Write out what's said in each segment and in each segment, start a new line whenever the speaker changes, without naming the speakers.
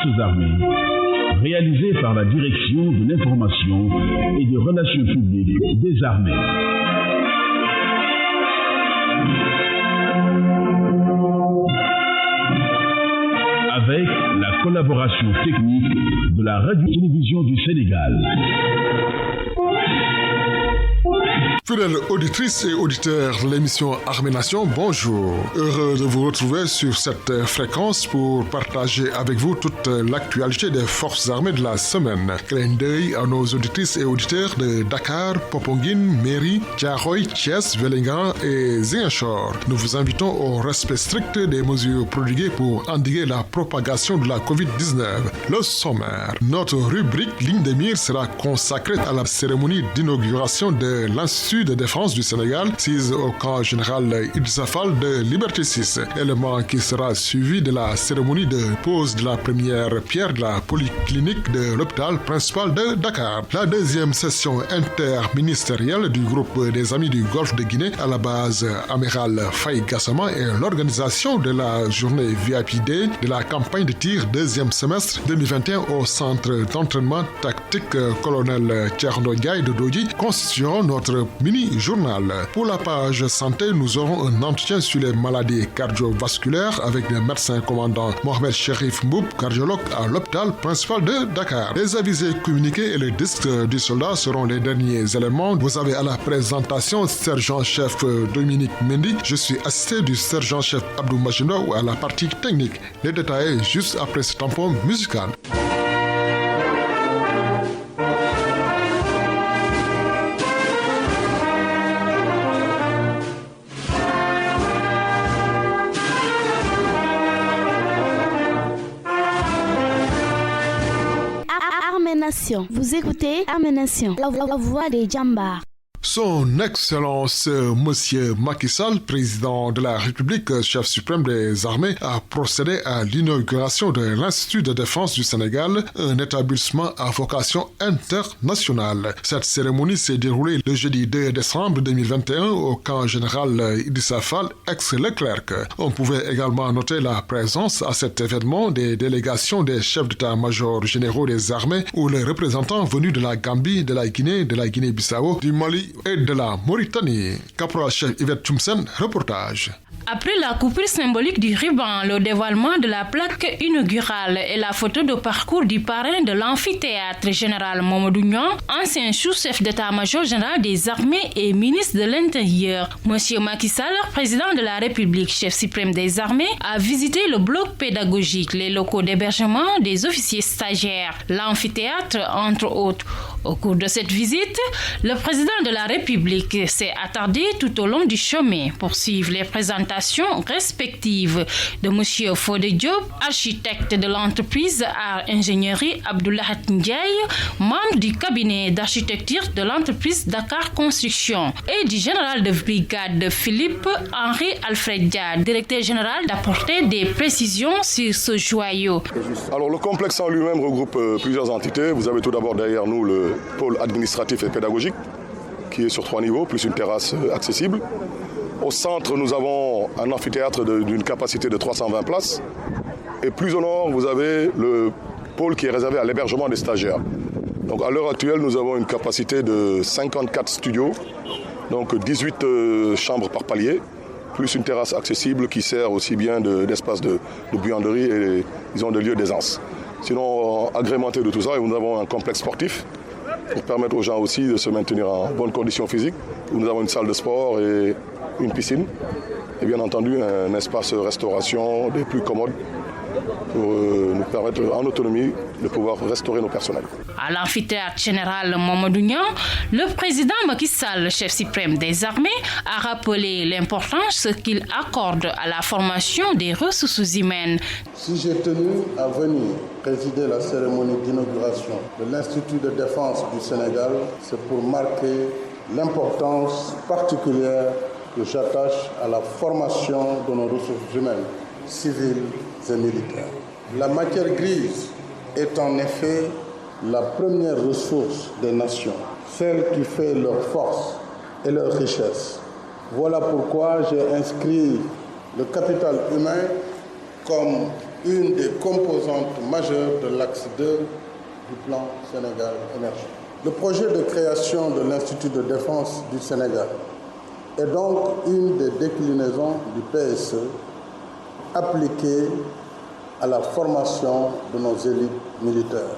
forces armées, réalisé par la Direction de l'information et des relations publiques des armées. Avec la collaboration technique de la Radio-Télévision du Sénégal.
Fidèles auditrices et auditeurs de l'émission Armée Nation, bonjour. Heureux de vous retrouver sur cette fréquence pour partager avec vous toute l'actualité des forces armées de la semaine. Clin d'œil à nos auditrices et auditeurs de Dakar, Popenguine, Méry, Thiaroye, Thiès, Vélingara et Ziguinchor. Nous vous invitons au respect strict des mesures prodiguées pour endiguer la propagation de la COVID-19. Le sommaire. Notre rubrique Ligne de mire sera consacrée à la cérémonie d'inauguration de l'Institut de défense du Sénégal, sise au camp général Idrissa Fall de Liberté 6, élément qui sera suivi de la cérémonie de pose de la première pierre de la polyclinique de l'hôpital principal de Dakar. La deuxième session interministérielle du groupe des Amis du Golfe de Guinée à la base Amiral Faye Gassama et l'organisation de la journée VIP Day de la campagne de tir deuxième semestre 2021 au centre d'entraînement tactique colonel Thierno Ndiaye de Doji constitueront notre mini-journal. Pour la page santé, nous aurons un entretien sur les maladies cardiovasculaires avec le médecin commandant Mohamed Cherif Mboub, cardiologue à l'hôpital principal de Dakar. Les avisés communiqués et les disques du soldat seront les derniers éléments. Vous avez à la présentation sergent-chef Dominique Mendy. Je suis assisté du sergent-chef Abdou Majino à la partie technique. Les détails juste après ce tampon musical.
Vous écoutez Armée Nation, la voix des Djambars.
Son Excellence Monsieur Macky Sall, président de la République, chef suprême des armées, a procédé à l'inauguration de l'Institut de défense du Sénégal, un établissement à vocation internationale. Cette cérémonie s'est déroulée le jeudi 2 décembre 2021 au camp général Idrissa Fall, ex-Leclerc. On pouvait également noter la présence à cet événement des délégations des chefs d'état-major généraux des armées ou les représentants venus de la Gambie, de la Guinée-Bissau, du Mali et de la Mauritanie. Caporal-chef Yvette Tchoumsen, reportage.
Après la coupure symbolique du ruban, le dévoilement de la plaque inaugurale et la photo de parcours du parrain de l'amphithéâtre général Mamadou Niang, ancien sous-chef d'état-major général des armées et ministre de l'Intérieur, Monsieur Macky Sall, président de la République, chef suprême des armées, a visité le bloc pédagogique, les locaux d'hébergement des officiers stagiaires, l'amphithéâtre, entre autres. Au cours de cette visite, le président de la République s'est attardé tout au long du chemin pour suivre les présentations respectives de M. Fodé Diop, architecte de l'entreprise Art Ingénierie Abdoulahat Ndiaye, membre du cabinet d'architecture de l'entreprise Dakar Construction, et du général de brigade Philippe Henri Alfred Dia, directeur général, d'apporter des précisions sur ce joyau.
Alors le complexe en lui-même regroupe plusieurs entités. Vous avez tout d'abord derrière nous le pôle administratif et pédagogique qui est sur 3 niveaux, plus une terrasse accessible. Au centre, nous avons un amphithéâtre d'une capacité de 320 places. Et plus au nord, vous avez le pôle qui est réservé à l'hébergement des stagiaires. Donc à l'heure actuelle, nous avons une capacité de 54 studios, donc 18 chambres par palier, plus une terrasse accessible qui sert aussi bien d'espace de buanderie et disons, de lieu d'aisance. Sinon, agrémenté de tout ça, nous avons un complexe sportif pour permettre aux gens aussi de se maintenir en bonne condition physique, où nous avons une salle de sport et une piscine, et bien entendu un espace restauration des plus commodes pour nous permettre en autonomie de pouvoir restaurer nos personnels.
À l'amphithéâtre général Mamadou Niang, le président Macky Sall, chef suprême des armées, a rappelé l'importance qu'il accorde à la formation des ressources humaines.
Si j'ai tenu à venir présider la cérémonie d'inauguration de l'Institut de défense du Sénégal, c'est pour marquer l'importance particulière que j'attache à la formation de nos ressources humaines, civiles et militaires. La matière grise est en effet la première ressource des nations, celle qui fait leur force et leur richesse. Voilà pourquoi j'ai inscrit le capital humain comme une des composantes majeures de l'axe 2 du plan Sénégal Énergie. Le projet de création de l'Institut de défense du Sénégal est donc une des déclinaisons du PSE appliquée à la formation de nos élites militaires.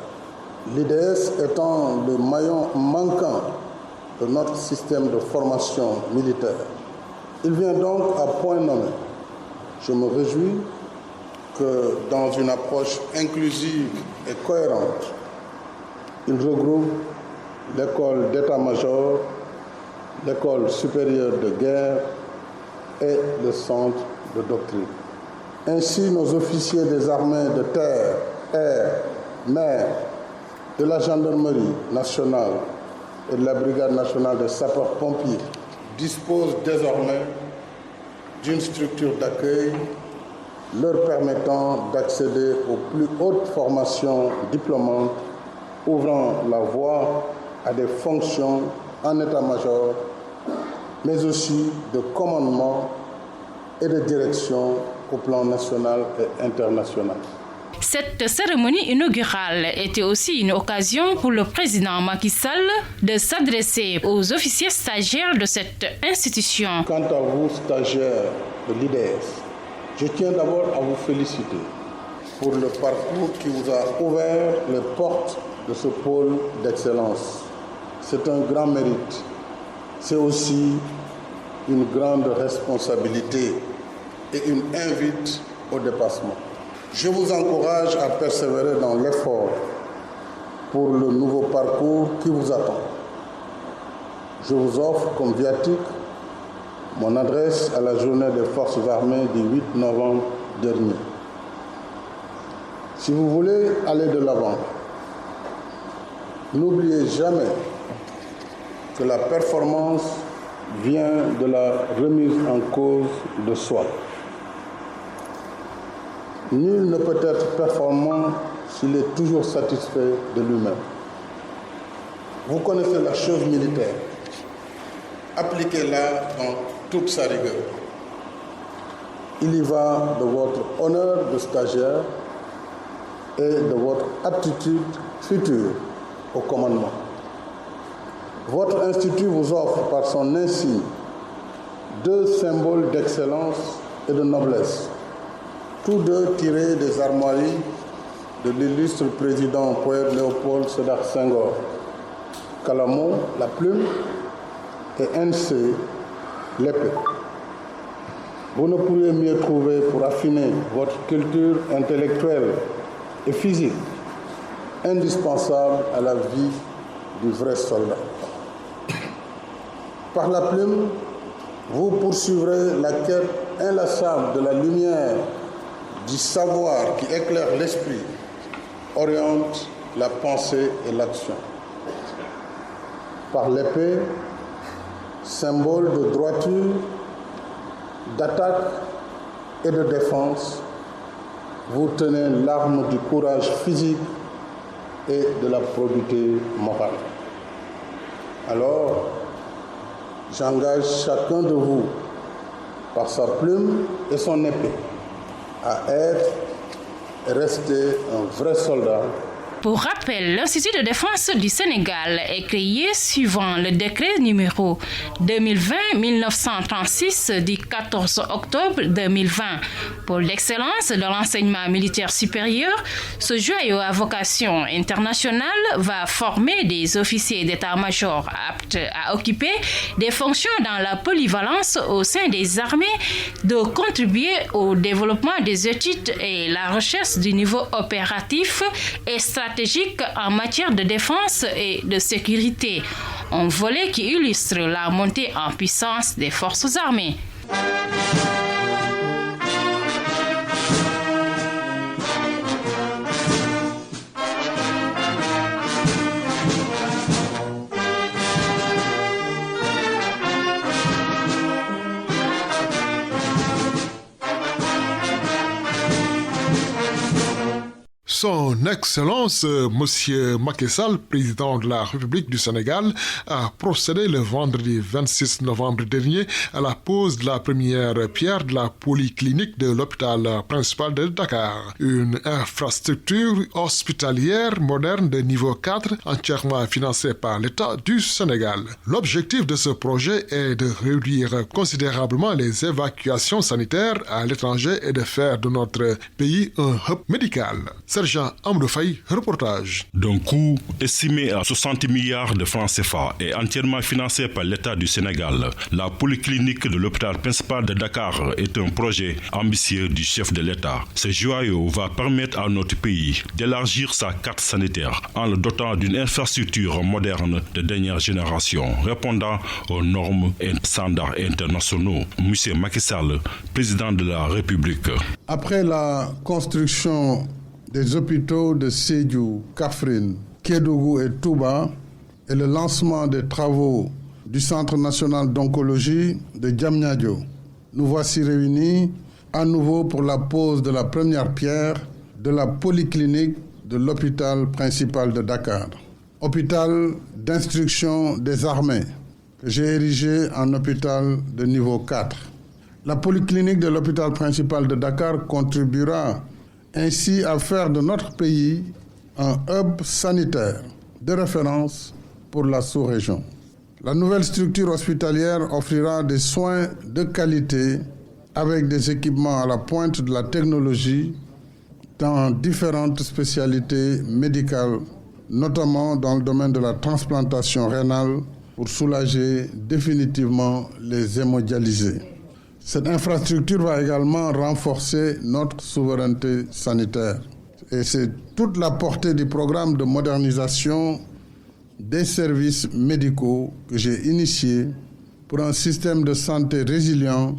L'IDS étant le maillon manquant de notre système de formation militaire. Il vient donc à point nommé. Je me réjouis que dans une approche inclusive et cohérente, il regroupe l'école d'état-major, l'école supérieure de guerre et le centre de doctrine. Ainsi, nos officiers des armées de terre, air, mer, de la gendarmerie nationale et de la brigade nationale des sapeurs-pompiers disposent désormais d'une structure d'accueil leur permettant d'accéder aux plus hautes formations diplômantes, ouvrant la voie à des fonctions en état-major, mais aussi de commandement et de direction au plan national et international.
Cette cérémonie inaugurale était aussi une occasion pour le président Macky Sall de s'adresser aux officiers stagiaires de cette institution.
Quant à vous, stagiaires de l'IDS, je tiens d'abord à vous féliciter pour le parcours qui vous a ouvert les portes de ce pôle d'excellence. C'est un grand mérite. C'est aussi une grande responsabilité et une invite au dépassement. Je vous encourage à persévérer dans l'effort pour le nouveau parcours qui vous attend. Je vous offre comme viatique mon adresse à la journée des forces armées du 8 novembre dernier. Si vous voulez aller de l'avant, n'oubliez jamais que la performance vient de la remise en cause de soi. Nul ne peut être performant s'il est toujours satisfait de lui-même. Vous connaissez la chose militaire. Appliquez-la dans toute sa rigueur. Il y va de votre honneur de stagiaire et de votre aptitude future au commandement. Votre institut vous offre par son insigne 2 symboles d'excellence et de noblesse, tous 2 tirés des armoiries de l'illustre président poète Léopold Sédar Senghor. Calamo, la plume, et NC, l'épée. Vous ne pourriez mieux trouver pour affiner votre culture intellectuelle et physique, indispensable à la vie du vrai soldat. Par la plume, vous poursuivrez la quête inlassable de la lumière, du savoir qui éclaire l'esprit, oriente la pensée et l'action. Par l'épée, symbole de droiture, d'attaque et de défense, vous tenez l'arme du courage physique et de la probité morale. Alors, j'engage chacun de vous, par sa plume et son épée, à être et rester un vrai soldat.
Pour rappel, l'Institut de défense du Sénégal est créé suivant le décret numéro 2020-1936 du 14 octobre 2020. Pour l'excellence de l'enseignement militaire supérieur, ce joyau à vocation internationale va former des officiers d'état-major aptes à occuper des fonctions dans la polyvalence au sein des armées, de contribuer au développement des études et la recherche du niveau opératif et stratégique en matière de défense et de sécurité, un volet qui illustre la montée en puissance des forces armées.
Son Excellence, Monsieur Macky Sall, président de la République du Sénégal, a procédé le vendredi 26 novembre dernier à la pose de la première pierre de la polyclinique de l'hôpital principal de Dakar. Une infrastructure hospitalière moderne de niveau 4, entièrement financée par l'État du Sénégal. L'objectif de ce projet est de réduire considérablement les évacuations sanitaires à l'étranger et de faire de notre pays un hub médical. Sergent Amadou Faye, reportage.
D'un coût estimé à 60 milliards de francs CFA et entièrement financé par l'État du Sénégal, la polyclinique de l'hôpital principal de Dakar est un projet ambitieux du chef de l'État. Ce joyau va permettre à notre pays d'élargir sa carte sanitaire en le dotant d'une infrastructure moderne de dernière génération, répondant aux normes et standards internationaux. Monsieur Macky Sall, président de la République.
Après la construction des hôpitaux de Sédhiou, Kaffrine, Kédougou et Touba et le lancement des travaux du Centre national d'oncologie de Diamniadio, nous voici réunis à nouveau pour la pose de la première pierre de la polyclinique de l'hôpital principal de Dakar. Hôpital d'instruction des armées que j'ai érigé en hôpital de niveau 4. La polyclinique de l'hôpital principal de Dakar contribuera ainsi à faire de notre pays un hub sanitaire de référence pour la sous-région. La nouvelle structure hospitalière offrira des soins de qualité avec des équipements à la pointe de la technologie dans différentes spécialités médicales, notamment dans le domaine de la transplantation rénale pour soulager définitivement les hémodialysés. Cette infrastructure va également renforcer notre souveraineté sanitaire. Et c'est toute la portée du programme de modernisation des services médicaux que j'ai initié pour un système de santé résilient,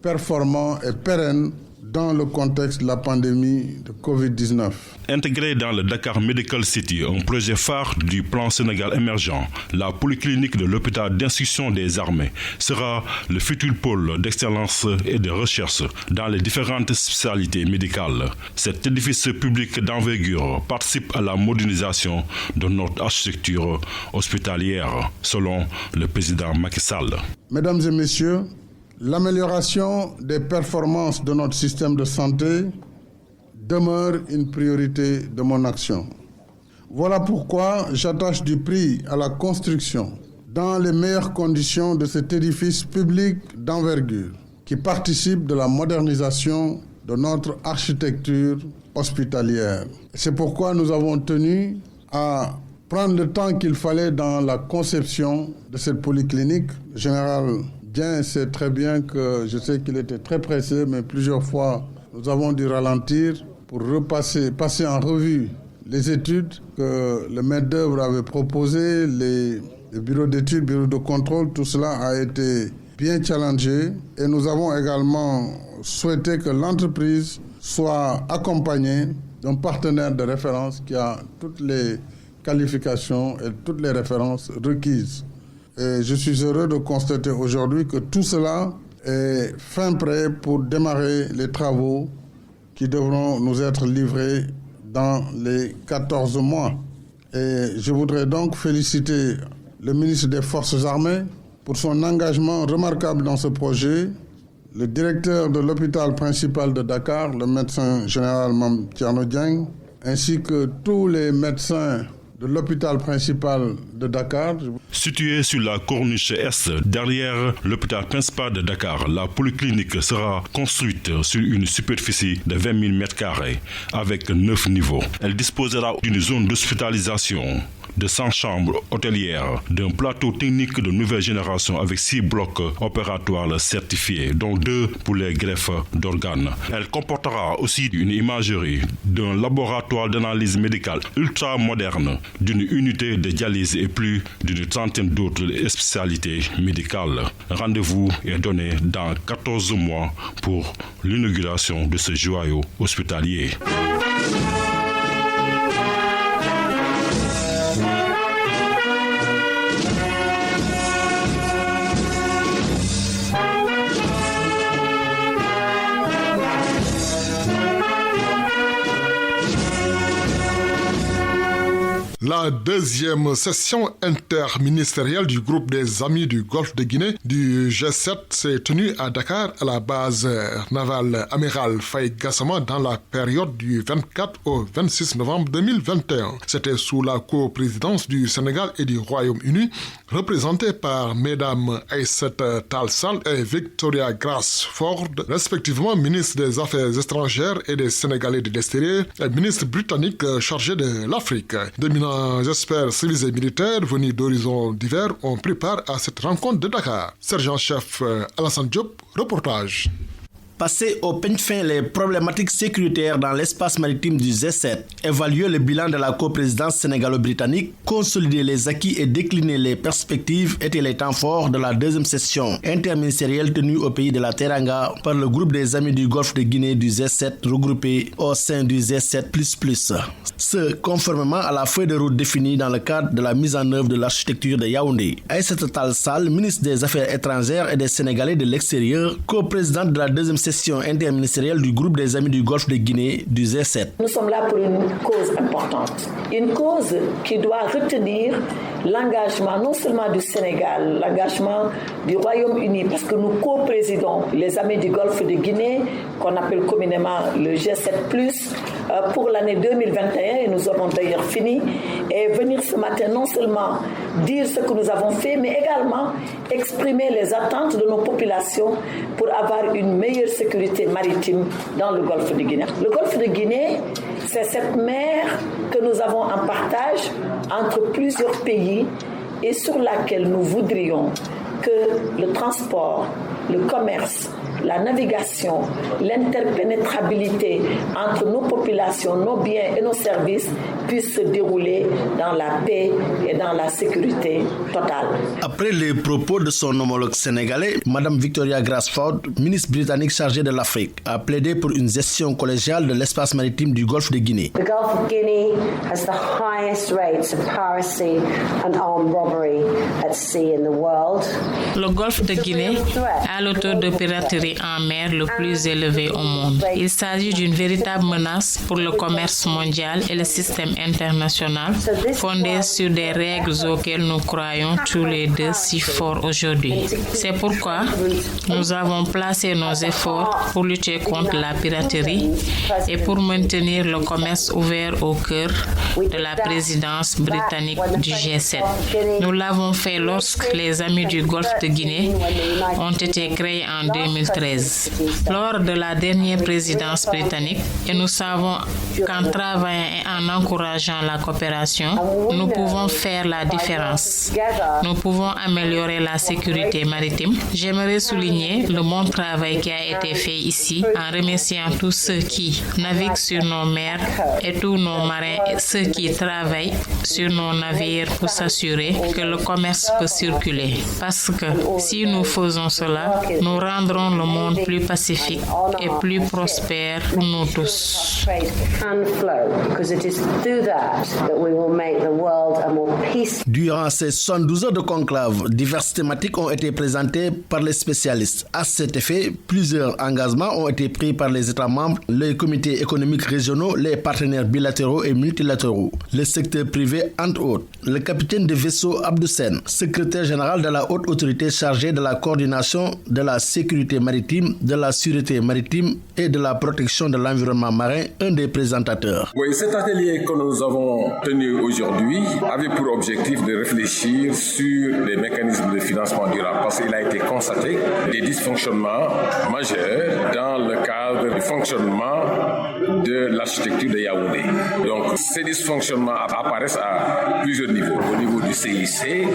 performant et pérenne dans le contexte de la pandémie de Covid-19.
Intégré dans le Dakar Medical City, un projet phare du plan Sénégal émergent, la polyclinique de l'hôpital d'instruction des armées sera le futur pôle d'excellence et de recherche dans les différentes spécialités médicales. Cet édifice public d'envergure participe à la modernisation de notre architecture hospitalière, selon le président Macky Sall.
Mesdames et messieurs, l'amélioration des performances de notre système de santé demeure une priorité de mon action. Voilà pourquoi j'attache du prix à la construction dans les meilleures conditions de cet édifice public d'envergure qui participe de la modernisation de notre architecture hospitalière. C'est pourquoi nous avons tenu à prendre le temps qu'il fallait dans la conception de cette polyclinique. Le général Dieng sait très bien que je sais qu'il était très pressé, mais plusieurs fois nous avons dû ralentir pour passer en revue les études que le maître d'œuvre avait proposées, les bureaux d'études, bureaux de contrôle, tout cela a été bien challengé et nous avons également souhaité que l'entreprise soit accompagnée d'un partenaire de référence qui a toutes les qualifications et toutes les références requises. Et je suis heureux de constater aujourd'hui que tout cela est fin prêt pour démarrer les travaux qui devront nous être livrés dans les 14 mois. Et je voudrais donc féliciter le ministre des Forces armées pour son engagement remarquable dans ce projet, le directeur de l'hôpital principal de Dakar, le médecin général Mame Thierno Dieng, ainsi que tous les médecins de l'hôpital principal de Dakar.
Situé sur la corniche est, derrière l'hôpital principal de Dakar, la polyclinique sera construite sur une superficie de 20 000 m² avec 9 niveaux. Elle disposera d'une zone d'hospitalisation, de 100 chambres hôtelières, d'un plateau technique de nouvelle génération avec 6 blocs opératoires certifiés, dont 2 pour les greffes d'organes. Elle comportera aussi une imagerie, d'un laboratoire d'analyse médicale ultra moderne, d'une unité de dialyse et plus d'une trentaine d'autres spécialités médicales. Rendez-vous est donné dans 14 mois pour l'inauguration de ce joyau hospitalier.
La deuxième session interministérielle du groupe des Amis du Golfe de Guinée du G7 s'est tenue à Dakar à la base navale Amiral Faye Gassama dans la période du 24 au 26 novembre 2021. C'était sous la coprésidence du Sénégal et du Royaume-Uni, représenté par mesdames Aïssata Tall Sall et Victoria Grace Ford, respectivement ministre des Affaires étrangères et des Sénégalais de l'extérieur et ministre britannique chargé de l'Afrique. D'éminents experts civils et militaires venus d'horizons divers ont pris part à cette rencontre de Dakar. Sergent-chef Alassane Diop, reportage.
Passer au peigne fin les problématiques sécuritaires dans l'espace maritime du G7, évaluer le bilan de la coprésidence sénégalo-britannique, consolider les acquis et décliner les perspectives étaient les temps forts de la deuxième session interministérielle tenue au pays de la Teranga par le groupe des Amis du Golfe de Guinée du G7 regroupé au sein du G7++. Ce, conformément à la feuille de route définie dans le cadre de la mise en œuvre de l'architecture de Yaoundé. Aïssata Tall Sall, ministre des Affaires étrangères et des Sénégalais de l'extérieur, coprésidente de la deuxième session interministérielle du groupe des Amis du Golfe de Guinée du G7.
Nous sommes là pour une cause importante. Une cause qui doit retenir l'engagement non seulement du Sénégal, l'engagement du Royaume-Uni, parce que nous co-présidons les Amis du Golfe de Guinée, qu'on appelle communément le G7+, pour l'année 2021, et nous avons d'ailleurs fini, et venir ce matin non seulement dire ce que nous avons fait, mais également exprimer les attentes de nos populations pour avoir une meilleure sécurité maritime dans le Golfe de Guinée. Le Golfe de Guinée, c'est cette mer que nous avons en partage entre plusieurs pays et sur laquelle nous voudrions que le transport, le commerce, la navigation, l'interpénétrabilité entre nos populations, nos biens et nos services puissent se dérouler dans la paix et dans la sécurité totale.
Après les propos de son homologue sénégalais, Mme Victoria Grace Ford, ministre britannique chargée de l'Afrique, a plaidé pour une gestion collégiale de l'espace maritime du Golfe de Guinée.
The Gulf of Guinea has the highest rates of piracy and armed robbery at sea in the world.
Le Golfe de Guinée a le taux de piraterie en mer le plus élevé au monde. Il s'agit d'une véritable menace pour le commerce mondial et le système international, fondé sur des règles auxquelles nous croyons tous les deux si fort aujourd'hui. C'est pourquoi nous avons placé nos efforts pour lutter contre la piraterie et pour maintenir le commerce ouvert au cœur de la présidence britannique du G7. Nous l'avons fait lorsque les Amis du Golfe de Guinée ont été créés en 2013. Lors de la dernière présidence britannique, et nous savons qu'en travaillant et en encourageant la coopération, nous pouvons faire la différence. Nous pouvons améliorer la sécurité maritime. J'aimerais souligner le bon travail qui a été fait ici en remerciant tous ceux qui naviguent sur nos mers et tous nos marins et ceux qui travaillent sur nos navires pour s'assurer que le commerce peut circuler. Parce que si nous faisons cela, nous rendrons le monde plus pacifique et plus prospère pour nous tous.
Durant ces 72 heures de conclave, diverses thématiques ont été présentées par les spécialistes. À cet effet, plusieurs engagements ont été pris par les États membres, les comités économiques régionaux, les partenaires bilatéraux et multilatéraux, le secteur privé, entre autres. Le capitaine de vaisseau Abdou Sen, secrétaire général de la haute autorité chargée de la coordination de la sécurité maritime, de la sûreté maritime et de la protection de l'environnement marin, un des présentateurs.
Oui, cet atelier que nous avons tenu aujourd'hui avait pour objectif de réfléchir sur les mécanismes de financement durable parce qu'il a été constaté des dysfonctionnements majeurs dans le cadre du fonctionnement de l'architecture de Yaoundé. Donc, ces dysfonctionnements apparaissent à plusieurs niveaux. Au niveau du CIC,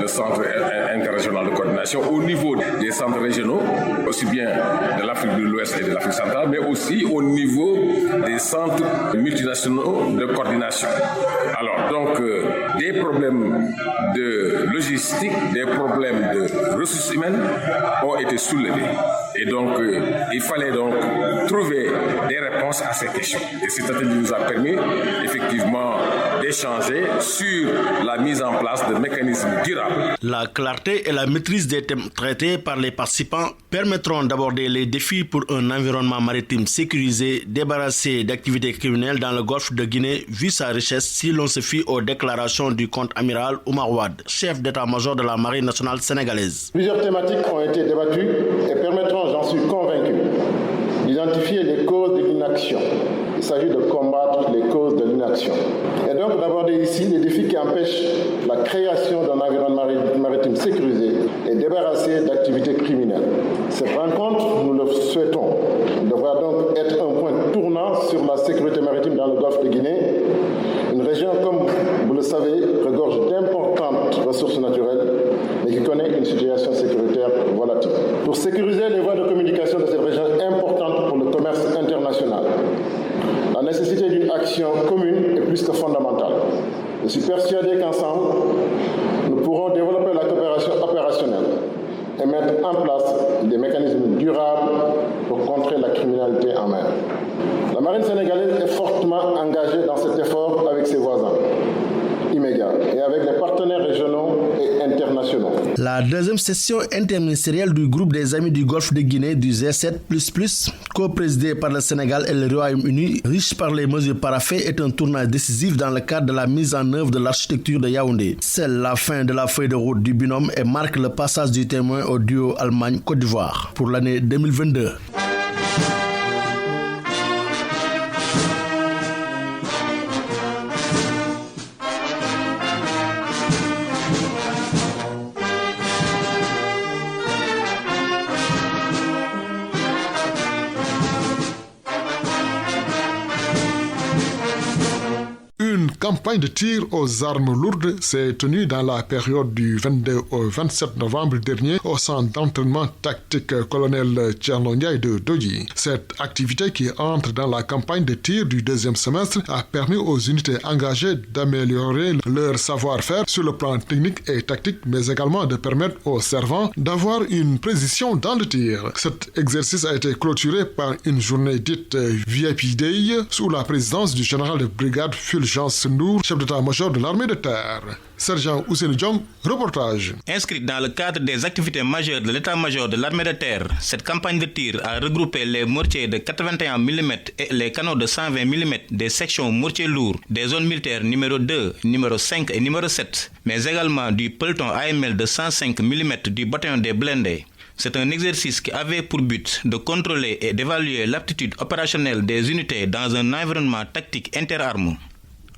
le Centre interrégional de coordination, au niveau des centres régionaux, aussi bien de l'Afrique de l'Ouest et de l'Afrique centrale, mais aussi au niveau des centres multinationaux de coordination. Alors, donc, des problèmes de logistique, des problèmes de ressources humaines ont été soulevés. Et donc, il fallait donc trouver des réponses à ces questions. Et cet atelier nous a permis effectivement d'échanger sur la mise en place de mécanismes durables.
La clarté et la maîtrise des thèmes traités par les participants permettront d'aborder les défis pour un environnement maritime sécurisé, débarrassé d'activités criminelles dans le golfe de Guinée, vu sa richesse si l'on se fie aux déclarations du contre-amiral Oumar Wade, chef d'état-major de la Marine nationale sénégalaise.
Plusieurs thématiques ont été débattues et permettront, j'en suis convaincu, d'identifier les causes de l'inaction. Il s'agit de combattre les causes de l'inaction. Et donc d'aborder ici les défis qui empêchent la création d'un environnement maritime sécurisé et débarrassé d'activités criminelles. Cette rencontre, nous le souhaitons, devra donc être un point tournant sur la sécurité maritime dans le golfe de Guinée, une région, comme vous le savez, regorge d'importantes ressources naturelles, mais qui connaît une situation sécuritaire volatile. Pour sécuriser les voies de communication de cette région importante pour le commerce international, la nécessité d'une action commune est plus que fondamentale. Je suis persuadé qu'ensemble, nous pourrons développer la coopération opérationnelle et mettre en place des mécanismes durables pour contrer la criminalité en mer. La marine sénégalaise est fortement engagée dans cet effort avec ses voisins immédiats et avec les partenaires régionaux et internationaux.
La deuxième session interministérielle du groupe des Amis du Golfe de Guinée du G7++, co-présidée par le Sénégal et le Royaume-Uni, riche par les mesures paraphées, est un tournant décisif dans le cadre de la mise en œuvre de l'architecture de Yaoundé. C'est la fin de la feuille de route du binôme et marque le passage du témoin au duo Allemagne-Côte d'Ivoire pour l'année 2022.
Une campagne de tir aux armes lourdes s'est tenue dans la période du 22 au 27 novembre dernier au centre d'entraînement tactique colonel Thierno Ndiaye de Dodji. Cette activité qui entre dans la campagne de tir du deuxième semestre a permis aux unités engagées d'améliorer leur savoir-faire sur le plan technique et tactique, mais également de permettre aux servants d'avoir une précision dans le tir. Cet exercice a été clôturé par une journée dite VIP Day sous la présidence du général de brigade Fulgence Ndour, chef d'état-major de l'armée de terre. Sergent Ousseinou Diong, reportage.
Inscrite dans le cadre des activités majeures de l'état-major de l'armée de terre, cette campagne de tir a regroupé les mortiers de 81 mm et les canons de 120 mm des sections mortiers lourds des zones militaires numéro 2, numéro 5 et numéro 7, mais également du peloton AML de 105 mm du bataillon des blindés. C'est un exercice qui avait pour but de contrôler et d'évaluer l'aptitude opérationnelle des unités dans un environnement tactique interarmes.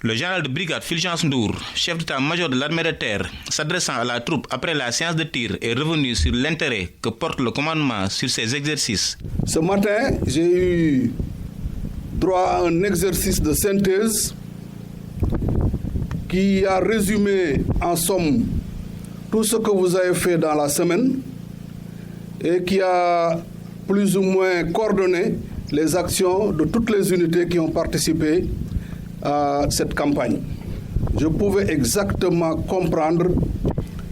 Le général de brigade Fulgence Ndour, chef d'état-major de l'armée de terre, s'adressant à la troupe après la séance de tir, est revenu sur l'intérêt que porte le commandement sur ces exercices.
Ce matin, j'ai eu droit à un exercice de synthèse qui a résumé en somme tout ce que vous avez fait dans la semaine et qui a plus ou moins coordonné les actions de toutes les unités qui ont participé à cette campagne. Je pouvais exactement comprendre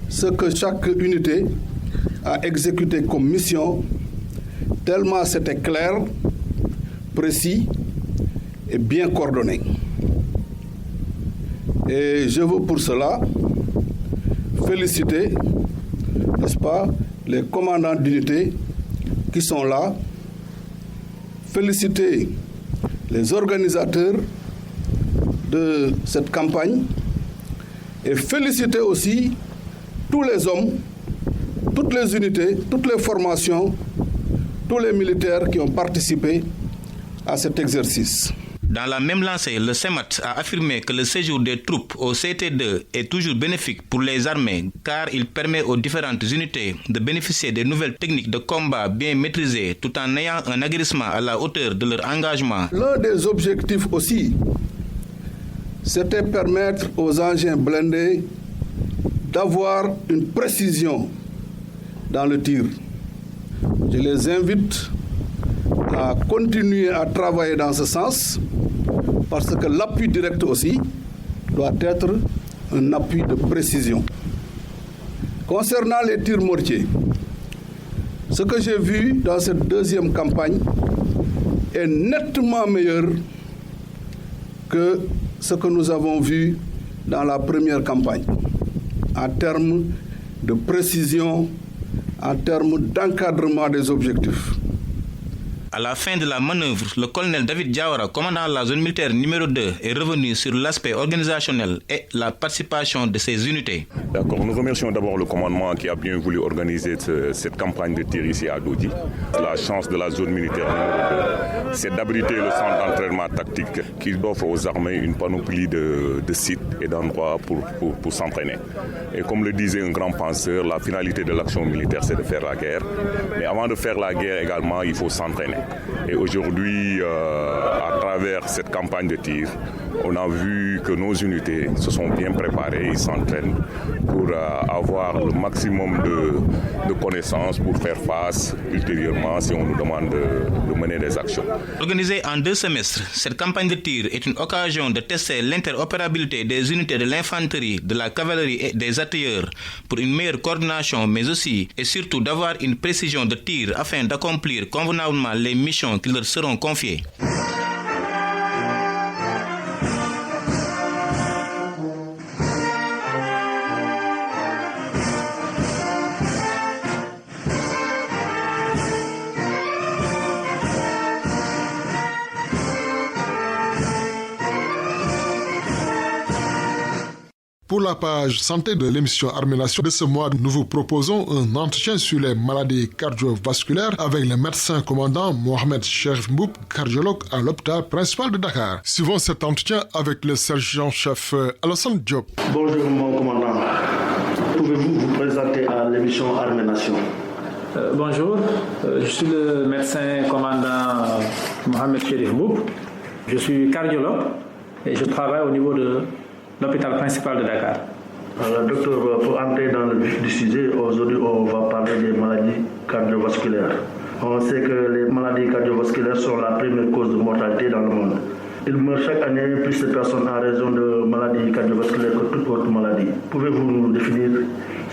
ce que chaque unité a exécuté comme mission, tellement c'était clair, précis et bien coordonné. Et je veux pour cela féliciter, n'est-ce pas, les commandants d'unité qui sont là, féliciter les organisateurs de cette campagne et féliciter aussi tous les hommes, toutes les unités, toutes les formations, tous les militaires qui ont participé à cet exercice.
Dans la même lancée, le CEMAT a affirmé que le séjour des troupes au CT2 est toujours bénéfique pour les armées car il permet aux différentes unités de bénéficier des nouvelles techniques de combat bien maîtrisées tout en ayant un aguerrissement à la hauteur de leur engagement.
L'un des objectifs aussi, c'était permettre aux engins blindés d'avoir une précision dans le tir. Je les invite à continuer à travailler dans ce sens parce que l'appui direct aussi doit être un appui de précision. Concernant les tirs mortiers, Ce que j'ai vu dans cette deuxième campagne est nettement meilleur que ce que nous avons vu dans la première campagne, en termes de précision, en termes d'encadrement des objectifs.
À la fin de la manœuvre, le colonel David Diawara, commandant la zone militaire numéro 2, est revenu sur l'aspect organisationnel et la participation de ses unités.
D'accord, nous remercions d'abord le commandement qui a bien voulu organiser cette campagne de tir ici à Dodi. La chance de la zone militaire numéro 2, c'est d'abriter le centre d'entraînement tactique qui offre aux armées une panoplie de sites et d'endroits pour s'entraîner. Et comme le disait un grand penseur, la finalité de l'action militaire, c'est de faire la guerre. Mais avant de faire la guerre également, il faut s'entraîner. Et aujourd'hui, à travers cette campagne de tir, on a vu que nos unités se sont bien préparées, ils s'entraînent pour avoir le maximum de connaissances pour faire face ultérieurement si on nous demande de mener des actions.
Organisée en 2 semestres, cette campagne de tir est une occasion de tester l'interopérabilité des unités de l'infanterie, de la cavalerie et des artilleurs pour une meilleure coordination, mais aussi et surtout d'avoir une précision de tir afin d'accomplir convenablement les missions qui leur seront confiées.
Pour la page santé de l'émission Armée Nation de ce mois, nous vous proposons un entretien sur les maladies cardiovasculaires avec le médecin commandant Mohamed Cherif Mboup, cardiologue à l'hôpital principal de Dakar. Suivons cet entretien avec le sergent-chef Alassane Diop.
Bonjour mon commandant, pouvez-vous vous présenter à l'émission Armée Nation?
Bonjour, je suis le médecin commandant Mohamed Cherif Mboup. Je suis cardiologue et je travaille au niveau de l'hôpital principal de Dakar.
Docteur, pour entrer dans le vif du sujet, aujourd'hui on va parler des maladies cardiovasculaires. On sait que les maladies cardiovasculaires sont la première cause de mortalité dans le monde. Il meurt chaque année plus de personnes en raison de maladies cardiovasculaires que toute autre maladie. Pouvez-vous nous définir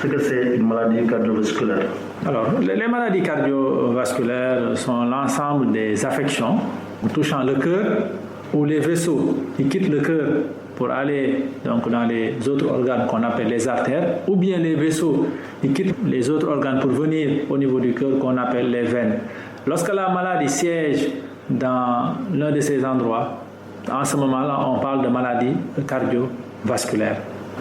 ce que c'est une maladie cardiovasculaire?
Alors, les maladies cardiovasculaires sont l'ensemble des affections touchant le cœur ou les vaisseaux qui quittent le cœur pour aller donc dans les autres organes qu'on appelle les artères, ou bien les vaisseaux qui quittent les autres organes pour venir au niveau du cœur qu'on appelle les veines. Lorsque la maladie siège dans l'un de ces endroits, en ce moment-là, on parle de maladie cardiovasculaire.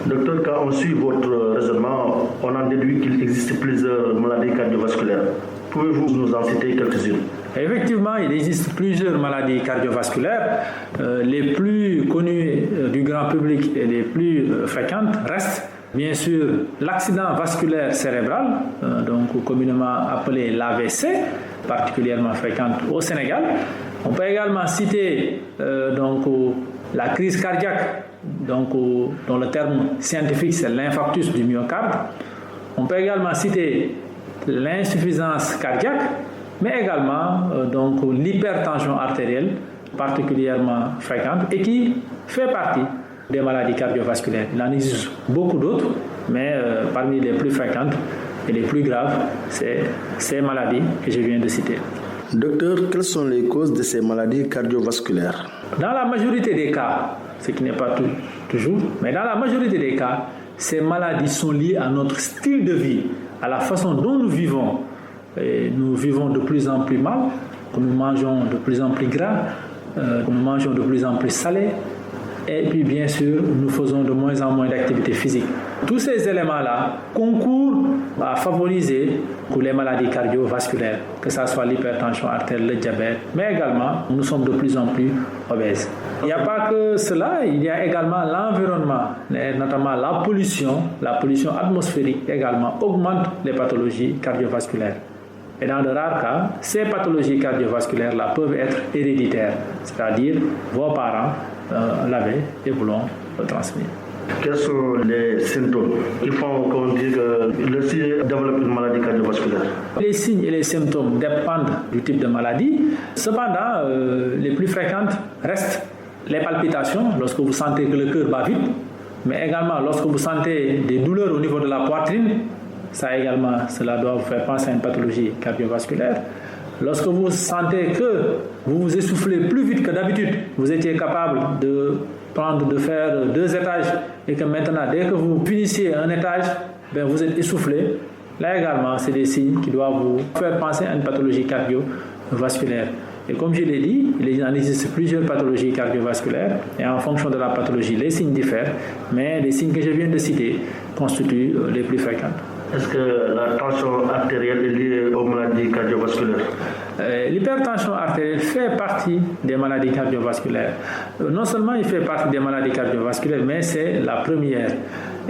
Docteur, quand on suit votre raisonnement, on en déduit qu'il existe plusieurs maladies cardiovasculaires. Pouvez-vous nous en citer quelques-unes?
Effectivement, il existe plusieurs maladies cardiovasculaires. Les plus connues du grand public et les plus fréquentes restent bien sûr l'accident vasculaire cérébral, donc communément appelé l'AVC, particulièrement fréquente au Sénégal. On peut également citer donc la crise cardiaque, donc dont le terme scientifique c'est l'infarctus du myocarde. On peut également citer l'insuffisance cardiaque, mais également donc l'hypertension artérielle, particulièrement fréquente et qui fait partie des maladies cardiovasculaires. Il en existe beaucoup d'autres, mais parmi les plus fréquentes et les plus graves, c'est ces maladies que je viens de citer.
Docteur, quelles sont les causes de ces maladies cardiovasculaires?
Dans la majorité des cas, ce qui n'est pas toujours, mais dans la majorité des cas, ces maladies sont liées à notre style de vie, à la façon dont nous vivons. Et nous vivons de plus en plus mal, nous mangeons de plus en plus gras, nous mangeons de plus en plus salé, et puis bien sûr, nous faisons de moins en moins d'activité physique. Tous ces éléments-là concourent à favoriser les maladies cardiovasculaires, que ce soit l'hypertension artérielle, le diabète, mais également, nous sommes de plus en plus obèses. Il n'y a pas que cela, il y a également l'environnement, notamment la pollution atmosphérique également augmente les pathologies cardiovasculaires. Et dans de rares cas, ces pathologies cardiovasculaires-là peuvent être héréditaires, c'est-à-dire vos parents l'avaient et vous l'ont transmis.
Quels sont les symptômes qui font qu'on dise que le sujet développe une maladie cardiovasculaire?
Les signes et les symptômes dépendent du type de maladie. Cependant, les plus fréquentes restent les palpitations, lorsque vous sentez que le cœur bat vite, mais également lorsque vous sentez des douleurs au niveau de la poitrine, ça également, cela doit vous faire penser à une pathologie cardiovasculaire. Lorsque vous sentez que vous vous essoufflez plus vite que d'habitude, vous étiez capable de faire 2 étages et que maintenant, dès que vous finissiez un étage, vous êtes essoufflé. Là également, c'est des signes qui doivent vous faire penser à une pathologie cardiovasculaire. Et comme je l'ai dit, il en existe plusieurs pathologies cardiovasculaires et en fonction de la pathologie, les signes diffèrent, mais les signes que je viens de citer constituent les plus fréquents.
Est-ce que la tension artérielle est liée aux maladies cardiovasculaires?
L'hypertension artérielle fait partie des maladies cardiovasculaires. Non seulement il fait partie des maladies cardiovasculaires, mais c'est la première.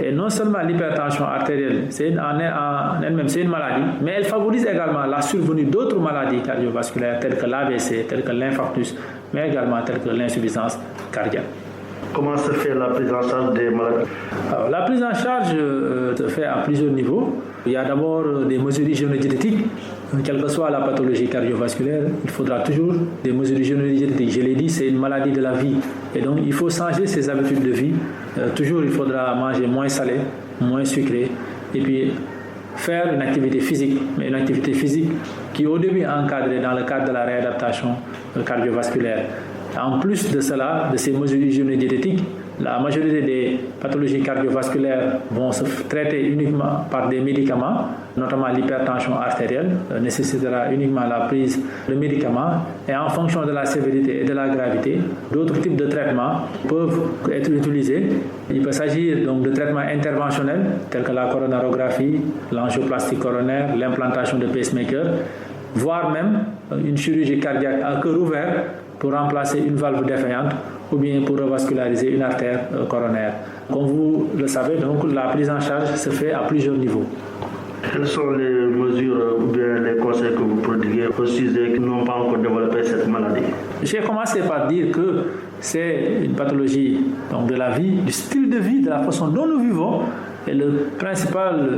Et non seulement l'hypertension artérielle, en elle-même, c'est une maladie, mais elle favorise également la survenue d'autres maladies cardiovasculaires telles que l'AVC, telles que l'infarctus, mais également telles que l'insuffisance cardiaque.
Comment se fait la prise en charge des malades?
Alors, la prise en charge se fait à plusieurs niveaux. Il y a d'abord des mesures hygiéno-diététiques. Quelle que soit la pathologie cardiovasculaire, il faudra toujours des mesures hygiéno-diététiques. Je l'ai dit, c'est une maladie de la vie. Et donc, il faut changer ses habitudes de vie. Toujours, il faudra manger moins salé, moins sucré. Et puis, faire une activité physique. Mais une activité physique qui, au début, est encadrée dans le cadre de la réadaptation cardiovasculaire. En plus de cela, de ces mesures hygiéno-diététiques, la majorité des pathologies cardiovasculaires vont se traiter uniquement par des médicaments, notamment l'hypertension artérielle nécessitera uniquement la prise de médicaments et en fonction de la sévérité et de la gravité, d'autres types de traitements peuvent être utilisés. Il peut s'agir donc de traitements interventionnels tels que la coronarographie, l'angioplastie coronaire, l'implantation de pacemaker, voire même une chirurgie cardiaque à cœur ouvert pour remplacer une valve défaillante ou bien pour revasculariser une artère coronaire. Comme vous le savez, donc, la prise en charge se fait à plusieurs niveaux.
Quelles sont les mesures ou bien les conseils que vous prodiguez aux sujets qui n'ont pas encore développé cette maladie?
J'ai commencé par dire que c'est une pathologie donc, de la vie, du style de vie, de la façon dont nous vivons. Et le principal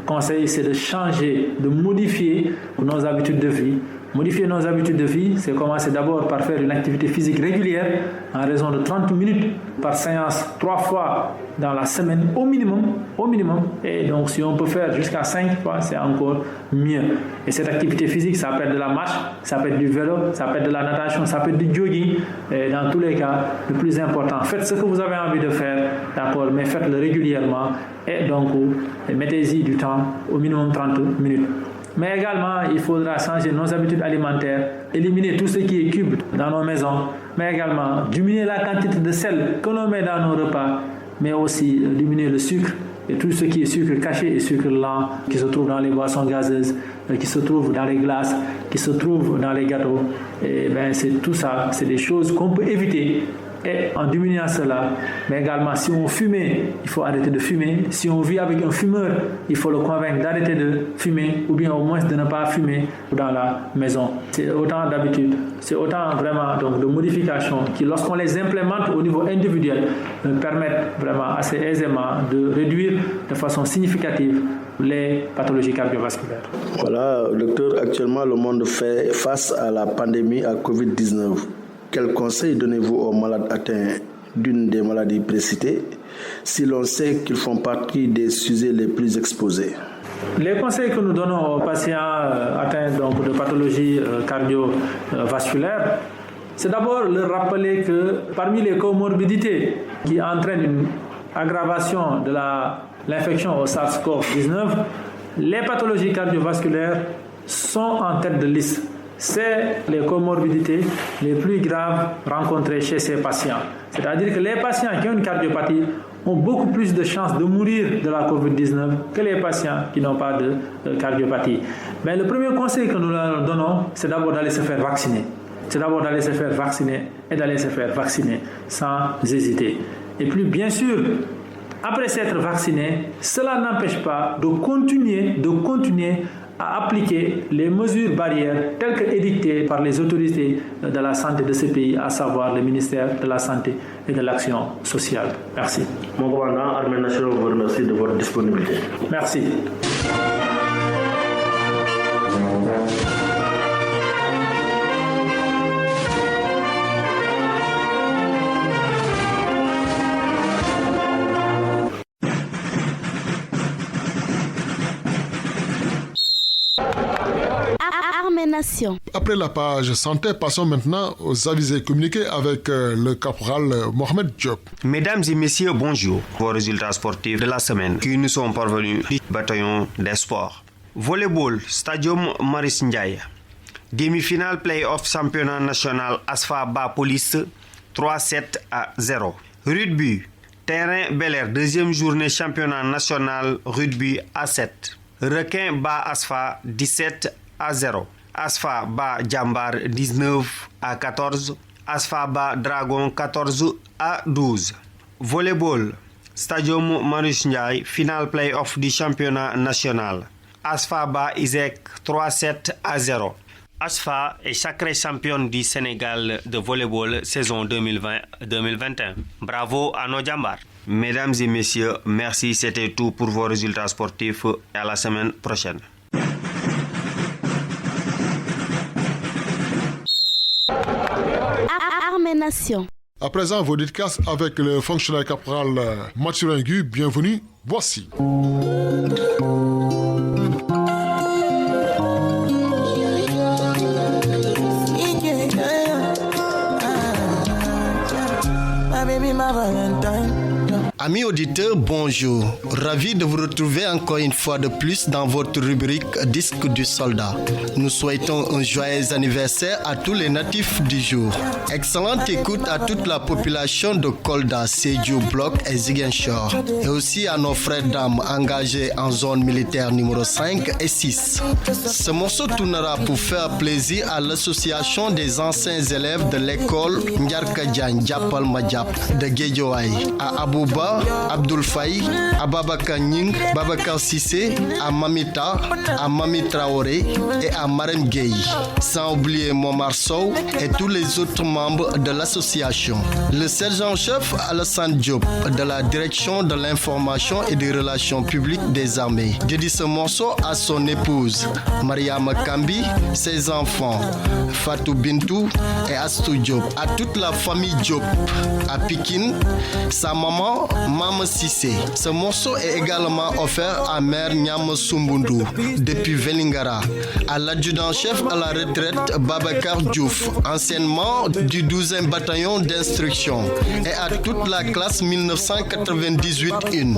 conseil, c'est de changer, de modifier nos habitudes de vie. Modifier nos habitudes de vie, c'est commencer d'abord par faire une activité physique régulière en raison de 30 minutes par séance 3 fois dans la semaine au minimum. Et donc si on peut faire jusqu'à 5 fois, c'est encore mieux. Et cette activité physique, ça peut être de la marche, ça peut être du vélo, ça peut être de la natation, ça peut être du jogging. Et dans tous les cas, le plus important, faites ce que vous avez envie de faire, d'accord, mais faites-le régulièrement. Et donc, mettez-y du temps, au minimum 30 minutes. Mais également, il faudra changer nos habitudes alimentaires, éliminer tout ce qui est cube dans nos maisons, mais également diminuer la quantité de sel que l'on met dans nos repas, mais aussi diminuer le sucre et tout ce qui est sucre caché et sucre lent qui se trouve dans les boissons gazeuses, qui se trouve dans les glaces, qui se trouve dans les gâteaux. Et c'est tout ça, c'est des choses qu'on peut éviter. Et en diminuant cela, mais également si on fumait, il faut arrêter de fumer. Si on vit avec un fumeur, il faut le convaincre d'arrêter de fumer ou bien au moins de ne pas fumer dans la maison. C'est autant d'habitudes, c'est autant vraiment donc, de modifications qui, lorsqu'on les implémente au niveau individuel, permettent vraiment assez aisément de réduire de façon significative les pathologies cardiovasculaires.
Voilà, docteur, actuellement le monde fait face à la pandémie à Covid-19. Quels conseils donnez-vous aux malades atteints d'une des maladies précitées si l'on sait qu'ils font partie des sujets les plus exposés?
Les conseils que nous donnons aux patients atteints donc, de pathologies cardiovasculaires, c'est d'abord leur rappeler que parmi les comorbidités qui entraînent une aggravation de l'infection au SARS-CoV-19, les pathologies cardiovasculaires sont en tête de liste. C'est les comorbidités les plus graves rencontrées chez ces patients. C'est-à-dire que les patients qui ont une cardiopathie ont beaucoup plus de chances de mourir de la COVID-19 que les patients qui n'ont pas de cardiopathie. Mais le premier conseil que nous leur donnons, c'est d'abord d'aller se faire vacciner. C'est d'abord d'aller se faire vacciner et d'aller se faire vacciner sans hésiter. Et puis, bien sûr, après s'être vacciné, cela n'empêche pas de continuer à appliquer les mesures barrières telles que édictées par les autorités de la santé de ce pays, à savoir le ministère de la Santé et de l'Action sociale. Merci.
Mon commandant, Armée nationale vous remercie de votre disponibilité.
Merci.
Nation.
Après la page santé, passons maintenant aux avisés communiqués avec le caporal Mohamed Diop.
Mesdames et messieurs, bonjour. Vos résultats sportifs de la semaine qui nous sont parvenus du bataillon des sports. Volleyball, Stadium Maurice Ndiaye. Demi-finale play-off championnat national Asfa Ba Police 3-7-0. Rugby, terrain Bel Air, deuxième journée championnat national rugby A7. Requin Ba Asfa 17-0. Asfa Ba Jambar 19-14. Asfa Ba Dragon 14-12. Volleyball, Stadium Maurice Ndiaye, finale play-off du championnat national. Asfa Ba Isaac 3-7-0. Asfa est sacré championne du Sénégal de volleyball saison 2020-2021. Bravo à nos Jambar. Mesdames et messieurs, merci, c'était tout pour vos résultats sportifs et à la semaine prochaine.
Armée Nation.
À présent, vos dédicaces avec le fonctionnaire caporal Mathurin Gu. Bienvenue, voici.
Amis auditeurs, bonjour. Ravi de vous retrouver encore une fois de plus dans votre rubrique Disque du soldat. Nous souhaitons un joyeux anniversaire à tous les natifs du jour. Excellente écoute à toute la population de Kolda, Sédhiou, Bloc et Ziguinchor. Et aussi à nos frères dames engagés en zone militaire numéro 5 et 6. Ce morceau tournera pour faire plaisir à l'association des anciens élèves de l'école Ndiarka Diagne Diapal Madjap de Guédiawaye, à Abouba, Abdoul Faye, à Babakar Nying, Babakar Sissé, à Mamita, à Mami Traoré et à Marem Gueye. Sans oublier Momar Sow et tous les autres membres de l'association. Le sergent-chef Alassane Diop de la direction de l'information et des relations publiques des armées dédie ce morceau à son épouse Mariama Kambi, ses enfants Fatou Bintou et Astou Diop, à toute la famille Diop, à Pikine, sa maman Mama Sissé. Ce morceau est également offert à Mère Nyam Sumbundu depuis Velingara, à l'adjudant-chef à la retraite Babakar Diouf, anciennement du 12e bataillon d'instruction, et à toute la classe 1998-1,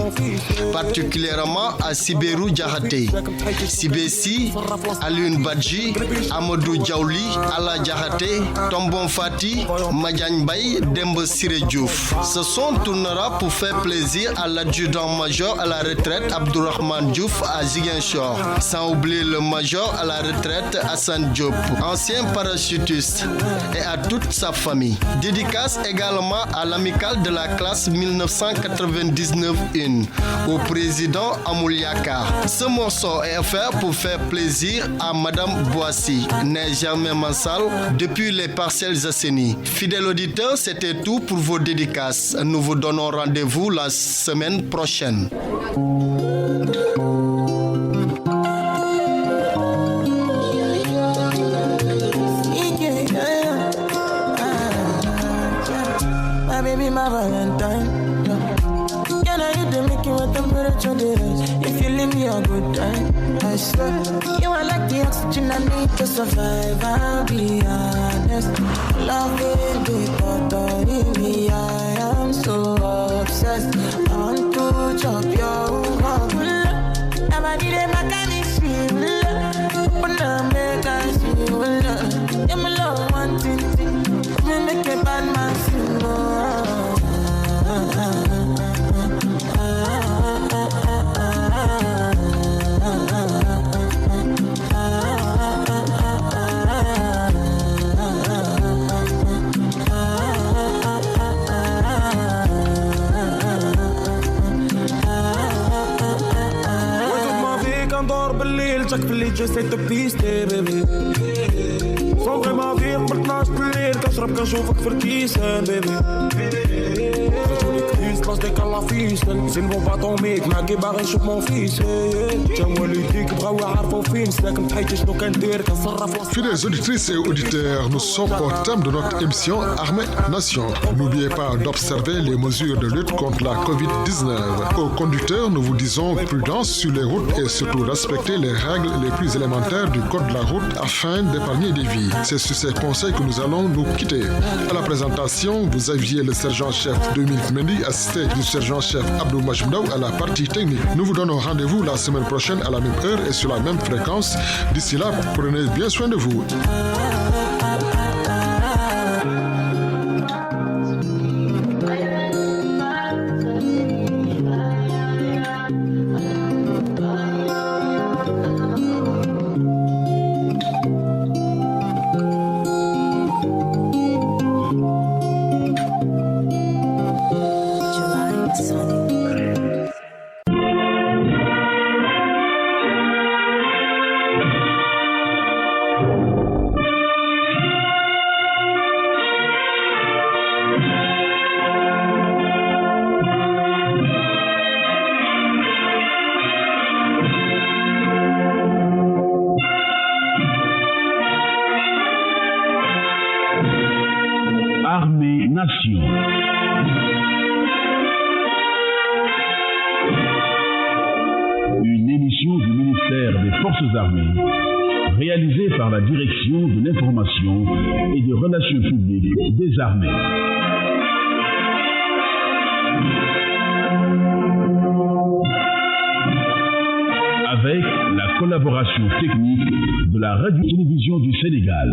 particulièrement à Sibérou Diahaté, Sibessi, Alioune Badji, Amadou Diaouli, Ala Diahaté, Tombon Fati, Madjan Bay, Dembe Siré Diouf. Ce son tournera pour faire plaisir à l'adjudant-major à la retraite Abdourahmane Diouf à Ziguinchor, sans oublier le major à la retraite Hassan Diop, ancien parachutiste, et à toute sa famille. Dédicace également à l'amicale de la classe 1999-1, au président Amouliaka. Ce morceau est offert pour faire plaisir à Madame Boissy, née Germain Mansal, depuis les parcelles Asseni. Fidèles auditeurs, c'était tout pour vos dédicaces. Nous vous donnons rendez-vous la semaine prochaine.
My Valentine, can I hit the making with temperature days? If you leave me a good time, I swear you are like the oxygen I need to survive. I'll be honest, love it because me. I am so obsessed. I want to chop your heart. Never did a mechanic feel, but now make us feel. Yeah, my love one thing, me make a bad man feel.
Chaque feliz j'essaie de pister baby صبري ما فيك مرتناش بالليل كشرب كنشوفك في الكيسان baby خرجولي كنيس los de calafisten زين بو باطوميك مع كي باغي نشوف مون فيس جا والديك بغاو يعرفوا فين سلاك متحيت شنو كندير كنصرف.
Fidèles auditrices et auditeurs, nous sommes au thème de notre émission Armée Nation. N'oubliez pas d'observer les mesures de lutte contre la Covid-19. Aux conducteurs, nous vous disons prudence sur les routes et surtout respecter les règles les plus élémentaires du code de la route afin d'épargner des vies. C'est sur ces conseils que nous allons nous quitter. À la présentation, vous aviez le sergent-chef Dominique Mendy, assisté du sergent-chef Abdou Majmdaou à la partie technique. Nous vous donnons rendez-vous la semaine prochaine à la même heure et sur la même fréquence. D'ici là, prenez bien soin de vous.
Armée Nation. Une émission du ministère des Forces armées, réalisée par la Direction de l'information et des relations publiques des armées. Avec la collaboration technique de la Radio-Télévision du Sénégal.